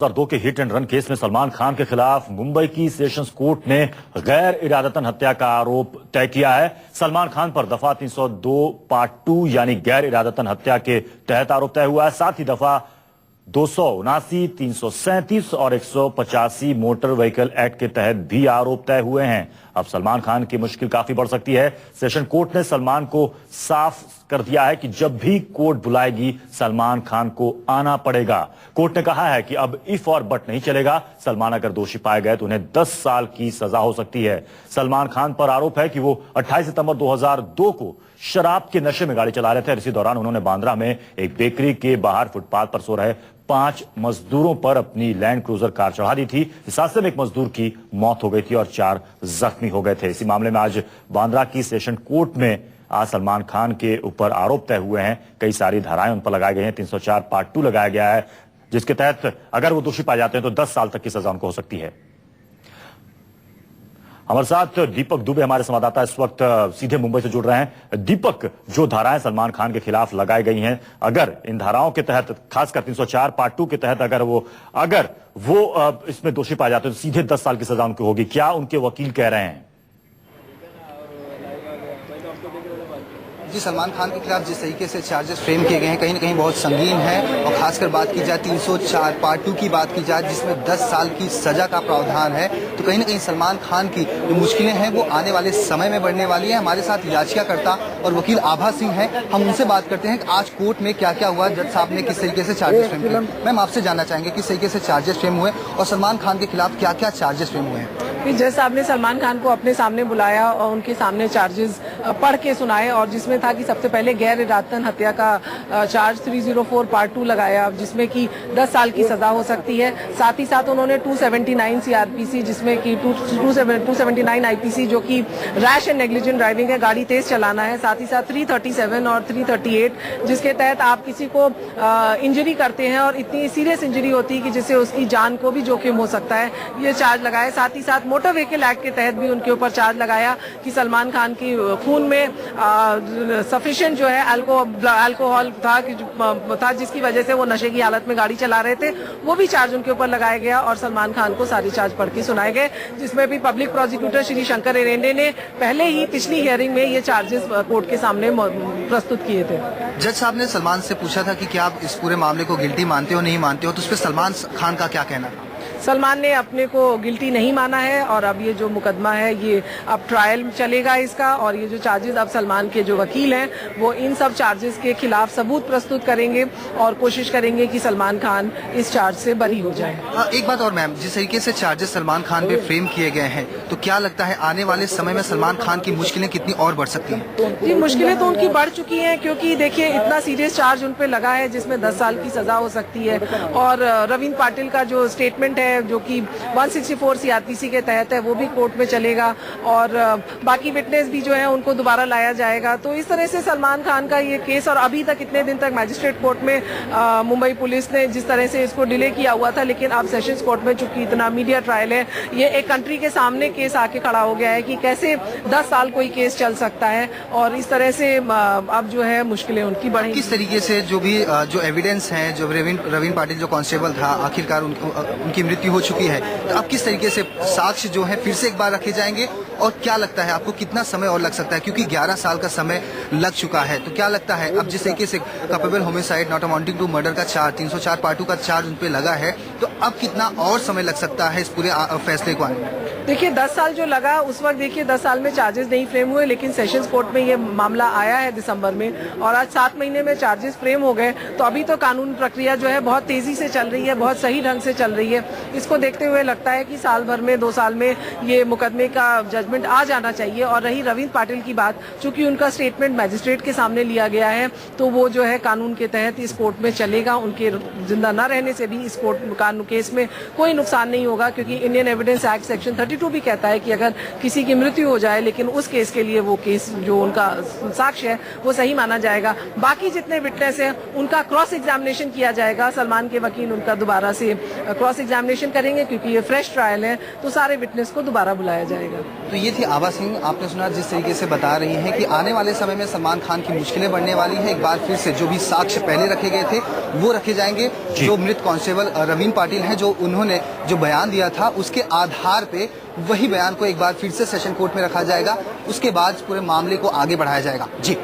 2002 के hit and run case में सलमान खान के खिलाफ मुंबई की सेशंस कोर्ट ने गैर इरादतन हत्या का आरोप तय किया है। सलमान खान पर दफा 302 पार्ट 2 यानी गैर इरादतन हत्या के तहत आरोप तय हुआ है। साथ ही दफा 279, 337 और 185 मोटर व्हीकल एक्ट के तहत भी आरोप तय हुए हैं। अब सलमान खान की मुश्किल काफी बढ़ सकती है। सेशन कोर्ट ने सलमान को साफ कर दिया है कि जब भी कोर्ट बुलाएगी सलमान खान को आना पड़ेगा। कोर्ट ने कहा है कि अब इफ और बट नहीं चलेगा। सलमान अगर दोषी पाए गए तो उन्हें 10 साल की सजा हो सकती है। सलमान खान पर आरोप है कि वो 28 सितंबर 2002 को शराब के नशे में गाड़ी चला रहे थे। इसी दौरान उन्होंने बांद्रा में एक बेकरी के बाहर फुटपाथ पर सो रहे 5 मजदूरों पर अपनी लैंड क्रूजर कार चढ़ा दी थी। इस हादसे में एक मजदूर की मौत हो गई थी और 4 जख्मी हो गए थे। इसी मामले में आज बांद्रा की सेशन कोर्ट में आज सलमान खान के ऊपर आरोप तय हुए हैं। कई सारी धाराएं उन पर लगाई गई हैं। 304 पार्ट 2 लगाया गया है, जिसके तहत अगर वो दोषी पाए जाते हैं तो 10 साल तक की सजा उनको हो सकती है। हमारे साथ दीपक दुबे हमारे संवाददाता इस वक्त सीधे मुंबई से जुड़ रहे हैं। दीपक, जो धाराएं सलमान खान के खिलाफ लगाई गई हैं, अगर इन धाराओं के तहत खासकर 304 पार्ट 2 के तहत अगर वो इसमें दोषी पाए जाते हैं तो सीधे 10 साल की सजा उनको होगी, क्या उनके वकील कह रहे हैं? जी, सलमान खान के खिलाफ जिस तरीके से चार्जेस फ्रेम किए गए हैं कहीं ना कहीं बहुत संगीन है। और खासकर बात की जाए 304 पार्ट 2 की बात की जाए जिसमें 10 साल की सजा का प्रावधान है, तो कहीं ना कहीं सलमान खान की जो मुश्किलें हैं वो आने वाले समय में बढ़ने वाली है। हमारे साथ याचिकाकर्ता और वकील आभा सिंह हैं, हम उनसे बात करते हैं कि आज कोर्ट में क्या क्या हुआ, जज साहब ने किस तरीके से चार्जेस फ्रेम किए। मैम, आपसे जानना चाहेंगे किस तरीके से चार्जेस फ्रेम हुए और सलमान खान के खिलाफ क्या क्या चार्जेस फ्रेम हुए हैं? जज साहब ने सलमान खान को अपने सामने बुलाया और उनके सामने चार्जेस पढ़ के सुनाए, और जिसमें था कि सबसे पहले गैर इरादतन हत्या का चार्ज 304 पार्ट 2 लगाया, जिसमें कि 10 साल की सजा हो सकती है। साथ ही साथ उन्होंने 279 सीआरपीसी, जिसमें कि 279 आईपीसी जो कि रैश एंड नेग्लिजेंट ड्राइविंग है, गाड़ी तेज चलाना है। साथ ही साथ 337 और 338 जिसके तहत आप किसी को इंजरी करते हैं और इतनी सीरियस इंजरी होती है कि जिससे उसकी जान को भी जोखिम हो सकता है, ये चार्ज लगाया। साथ ही साथ मोटर व्हीकल एक्ट के तहत भी उनके ऊपर चार्ज लगाया कि सलमान खान की खून में सफिशिएंट जो है अल्कोहल था जिसकी वजह से वो नशे की हालत में गाड़ी चला रहे थे, वो भी चार्ज उनके ऊपर लगाया गया। और सलमान खान को सारे चार्ज पढ़ के सुनाए गए, जिसमें भी पब्लिक प्रोसिक्यूटर श्री शंकर एरेंडे ने पहले ही पिछली हियरिंग में ये चार्जेस कोर्ट के सामने प्रस्तुत किए थे। जज साहब ने सलमान से पूछा था कि क्या आप इस पूरे मामले को गिल्टी मानते हो नहीं मानते हो, तो उस पर सलमान खान का क्या कहना था? सलमान ने अपने को गिल्टी नहीं माना है और अब ये जो मुकदमा है ये अब ट्रायल चलेगा इसका, और ये जो चार्जेस अब सलमान के जो वकील हैं वो इन सब चार्जेस के खिलाफ सबूत प्रस्तुत करेंगे और कोशिश करेंगे कि सलमान खान इस चार्ज से बरी हो जाए। एक बात और मैम, जिस तरीके से चार्जेस सलमान खान पे फ्रेम किए गए हैं, तो क्या लगता है आने वाले समय में सलमान खान की मुश्किलें कितनी और बढ़ सकती हैं? जी, मुश्किलें तो उनकी बढ़ चुकी हैं, क्योंकि देखिए इतना सीरियस चार्ज उन पे लगा है जिसमें 10 साल की सजा हो सकती है। और रविंद्र पाटिल का जो स्टेटमेंट है जो कि 164 सीआरपीसी के तहत है, वो भी कोर्ट में चलेगा, और बाकी विटनेस भी जो है उनको दोबारा लाया जाएगा। तो इस तरह से सलमान खान का ये केस, और अभी तक इतने दिन तक मैजिस्ट्रेट कोर्ट में मुंबई पुलिस ने जिस तरह से इसको डिले किया हुआ था, लेकिन अब सेशंस कोर्ट में चूंकि इतना मीडिया ट्रायल है, ये एक कंट्री के सामने केस आके खड़ा हो गया है कि कैसे 10 साल कोई केस चल सकता है, और इस तरह से अब जो है मुश्किलें उनकी बढ़ेंगी। किस तरीके से जो एविडेंस है, जो रविंद्र पाटिल जो कांस्टेबल था, आखिरकार उनकी मृत्यु हो चुकी है, तो अब किस तरीके से साक्ष्य जो है फिर से एक बार रखे जाएंगे, और क्या लगता है आपको कितना समय और लग सकता है, क्योंकि 11 साल का समय लग चुका है, तो क्या लगता है अब जिस तरीके से culpable homicide not amounting to murder का चार्ज 304 पार्ट 2 का चार्ज उन पे लगा है, तो अब कितना और समय लग सकता है इस पूरे फैसले को आने में? देखिए 10 साल जो लगा उस वक्त, देखिए 10 साल में चार्जेस नहीं फ्रेम हुए, लेकिन सेशंस कोर्ट में ये मामला आया है दिसंबर में, और आज 7 महीने में चार्जेस फ्रेम हो गए। तो अभी तो कानून प्रक्रिया जो है बहुत तेजी से चल रही है, बहुत सही ढंग से चल रही है। इसको देखते हुए लगता है कि साल भर में 2 साल में ये मुकदमे का जजमेंट आ जाना चाहिए। और रही रविंद्र पाटिल की बात, चूंकि उनका स्टेटमेंट मैजिस्ट्रेट के सामने लिया गया है, तो वो जो है कानून के तहत इस कोर्ट में चलेगा। उनके जिंदा न रहने से भी इस कोर्ट कानून केस में कोई नुकसान नहीं होगा, क्योंकि इंडियन एविडेंस एक्ट सेक्शन 232 भी कहता है कि अगर किसी की मृत्यु हो जाए लेकिन उस केस के लिए वो केस जो उनका साक्ष्य है वो सही माना जाएगा। बाकी जितने विटनेस हैं उनका क्रॉस एग्जामिनेशन किया जाएगा। सलमान के वकील उनका दोबारा से क्रॉस एग्जामिनेशन करेंगे क्योंकि ये फ्रेश ट्रायल है, तो सारे विटनेस को दोबारा बुलाया जाएगा। तो ये थी आभा सिंह, आपने सुना जिस तरीके से बता रही हैं कि आने वाले समय में सलमान खान की मुश्किलें बढ़ने वाली हैं। एक बार फिर से जो भी साक्ष्य पहले रखे गए थे वो रखे जाएंगे। जो मृत कांस्टेबल रवीन पाटिल हैं, जो उन्होंने जो बयान दिया था उसके आधार पे वही बयान को एक बार फिर से सेशन कोर्ट में रखा जाएगा। उसके बाद पूरे मामले को आगे बढ़ाया जाएगा। जी।